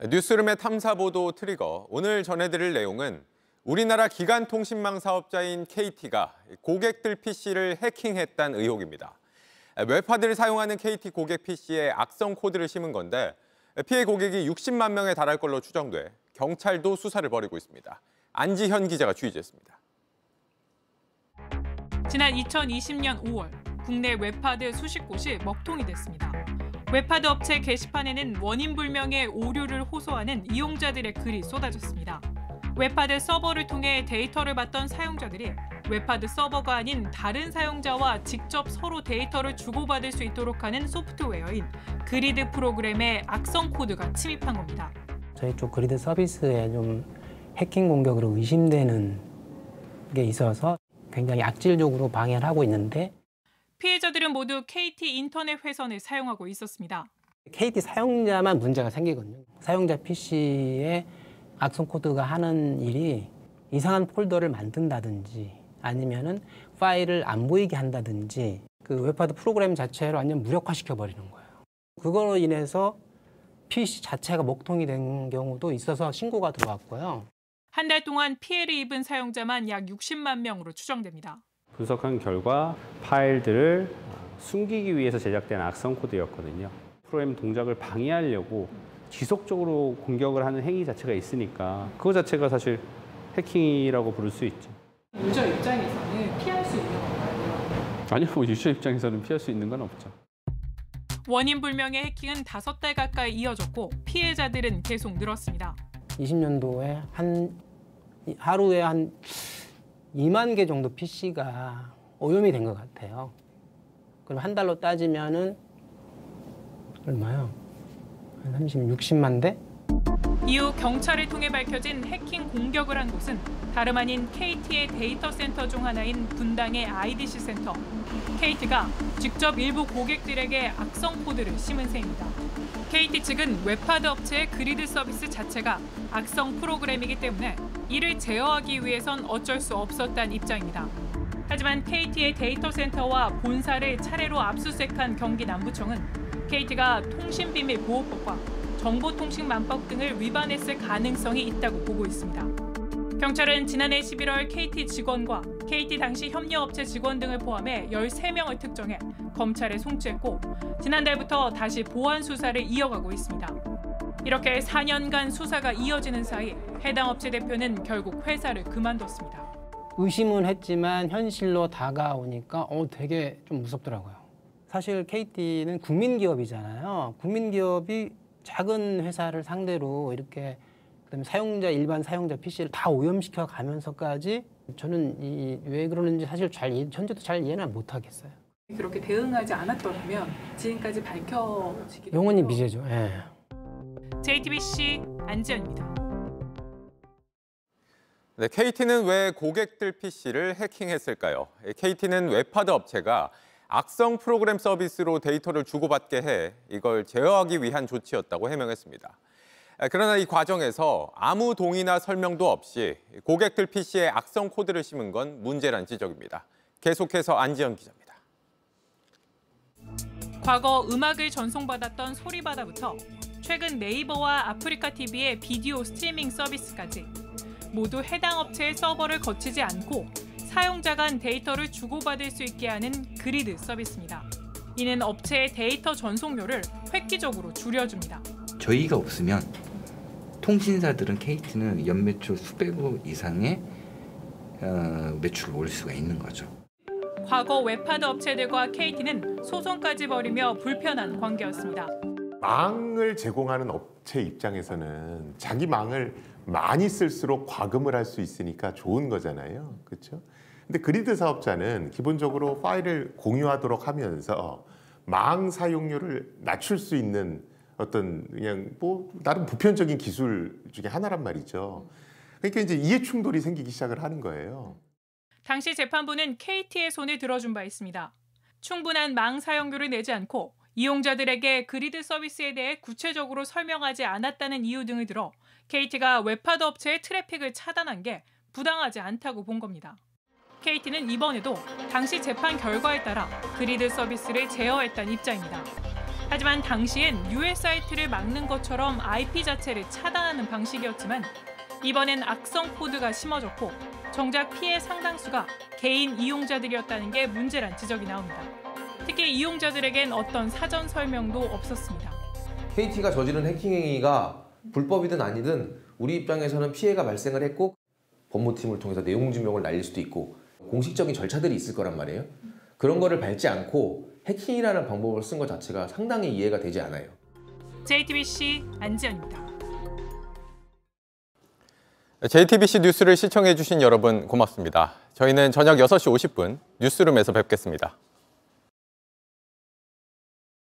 뉴스룸의 탐사보도 트리거. 오늘 전해드릴 내용은 우리나라 기간통신망 사업자인 KT가 고객들 PC를 해킹했다는 의혹입니다. 웹하드를 사용하는 KT 고객 PC에 악성 코드를 심은 건데 피해 고객이 60만 명에 달할 걸로 추정돼 경찰도 수사를 벌이고 있습니다. 안지현 기자가 취재했습니다. 지난 2020년 5월 국내 웹하드 수십 곳이 먹통이 됐습니다. 웹하드 업체 게시판에는 원인 불명의 오류를 호소하는 이용자들의 글이 쏟아졌습니다. 웹하드 서버를 통해 데이터를 받던 사용자들이 웹하드 서버가 아닌 다른 사용자와 직접 서로 데이터를 주고받을 수 있도록 하는 소프트웨어인 그리드 프로그램에 악성 코드가 침입한 겁니다. 저희 쪽 그리드 서비스에 좀 해킹 공격으로 의심되는 게 있어서 굉장히 악질적으로 방해를 하고 있는데 피해자들은 모두 KT 인터넷 회선을 사용하고 있었습니다. KT 사용자만 문제가 생기거든요. 사용자 PC에 악성 코드가 하는 일이 이상한 폴더를 만든다든지 아니면은 파일을 안 보이게 한다든지 그 웹하드 프로그램 자체를 완전 무력화시켜 버리는 거예요. 그거로 인해서 PC 자체가 먹통이 된 경우도 있어서 신고가 들어왔고요. 한 달 동안 피해를 입은 사용자만 약 60만 명으로 추정됩니다. 분석한 결과 파일들을 숨기기 위해서 제작된 악성 코드였거든요. 프로그램 동작을 방해하려고 지속적으로 공격을 하는 행위 자체가 있으니까 그거 자체가 사실 해킹이라고 부를 수 있죠. 유저 입장에서는 피할 수 있는 건가요? 아니요, 유저 입장에서는 피할 수 있는 건 없죠. 원인 불명의 해킹은 5달 가까이 이어졌고 피해자들은 계속 늘었습니다. 20년도에 하루에 한 2만 개 정도 PC가 오염이 된 것 같아요. 그럼 한 달로 따지면은 얼마요? 한 60만 대? 이후 경찰을 통해 밝혀진 해킹 공격을 한 곳은 다름 아닌 KT의 데이터 센터 중 하나인 분당의 IDC 센터. KT가 직접 일부 고객들에게 악성 코드를 심은 셈입니다. KT 측은 웹하드 업체의 그리드 서비스 자체가 악성 프로그램이기 때문에 이를 제어하기 위해선 어쩔 수 없었다는 입장입니다. 하지만 KT의 데이터 센터와 본사를 차례로 압수수색한 경기 남부청은 KT가 통신비밀보호법과 정보통신망법 등을 위반했을 가능성이 있다고 보고 있습니다. 경찰은 지난해 11월 KT 직원과 KT 당시 협력업체 직원 등을 포함해 13명을 특정해 검찰에 송치했고 지난달부터 다시 보안 수사를 이어가고 있습니다. 이렇게 4년간 수사가 이어지는 사이 해당 업체 대표는 결국 회사를 그만뒀습니다. 의심은 했지만 현실로 다가오니까 되게 좀 무섭더라고요. 사실 KT는 국민기업이잖아요. 국민기업이 작은 회사를 상대로 이렇게 그다음에 일반 사용자 PC를 다 오염시켜 가면서까지 저는 왜 그러는지 사실 현재도 잘 이해는 못 하겠어요. 그렇게 대응하지 않았더라면 지금까지 밝혀지기도 영원히 미제죠. 예. JTBC 안지현입니다. 네, KT는 왜 고객들 PC를 해킹했을까요? KT는 웹하드 업체가 악성 프로그램 서비스로 데이터를 주고받게 해 이걸 제어하기 위한 조치였다고 해명했습니다. 그러나 이 과정에서 아무 동의나 설명도 없이 고객들 PC에 악성 코드를 심은 건 문제란 지적입니다. 계속해서 안지현 기자입니다. 과거 음악을 전송받았던 소리바다부터 최근 네이버와 아프리카TV의 비디오 스트리밍 서비스까지 모두 해당 업체의 서버를 거치지 않고 사용자 간 데이터를 주고받을 수 있게 하는 그리드 서비스입니다. 이는 업체의 데이터 전송료를 획기적으로 줄여줍니다. 저희가 없으면 통신사들은 KT는 연매출 수백억 이상의 매출을 올릴 수가 있는 거죠. 과거 웹하드 업체들과 KT는 소송까지 벌이며 불편한 관계였습니다. 망을 제공하는 업체 입장에서는 자기 망을 많이 쓸수록 과금을 할 수 있으니까 좋은 거잖아요. 그렇죠? 근데 그리드 사업자는 기본적으로 파일을 공유하도록 하면서 망 사용료를 낮출 수 있는 어떤 그냥 나름 보편적인 기술 중에 하나란 말이죠. 그러니까 이제 이해 충돌이 생기기 시작을 하는 거예요. 당시 재판부는 KT의 손을 들어준 바 있습니다. 충분한 망 사용료를 내지 않고 이용자들에게 그리드 서비스에 대해 구체적으로 설명하지 않았다는 이유 등을 들어 KT가 웹하드 업체의 트래픽을 차단한 게 부당하지 않다고 본 겁니다. KT는 이번에도 당시 재판 결과에 따라 그리드 서비스를 제어했다는 입장입니다. 하지만 당시엔 US 사이트를 막는 것처럼 IP 자체를 차단하는 방식이었지만 이번엔 악성 코드가 심어졌고 정작 피해 상당수가 개인 이용자들이었다는 게 문제란 지적이 나옵니다. 특히 이용자들에겐 어떤 사전 설명도 없었습니다. KT가 저지른 해킹 행위가 불법이든 아니든 우리 입장에서는 피해가 발생을 했고 법무팀을 통해서 내용 증명을 날릴 수도 있고 공식적인 절차들이 있을 거란 말이에요. 그런 거를 밟지 않고 해킹이라는 방법을 쓴 것 자체가 상당히 이해가 되지 않아요. JTBC 안지연입니다. JTBC 뉴스를 시청해 주신 여러분 고맙습니다. 저희는 저녁 6시 50분 뉴스룸에서 뵙겠습니다.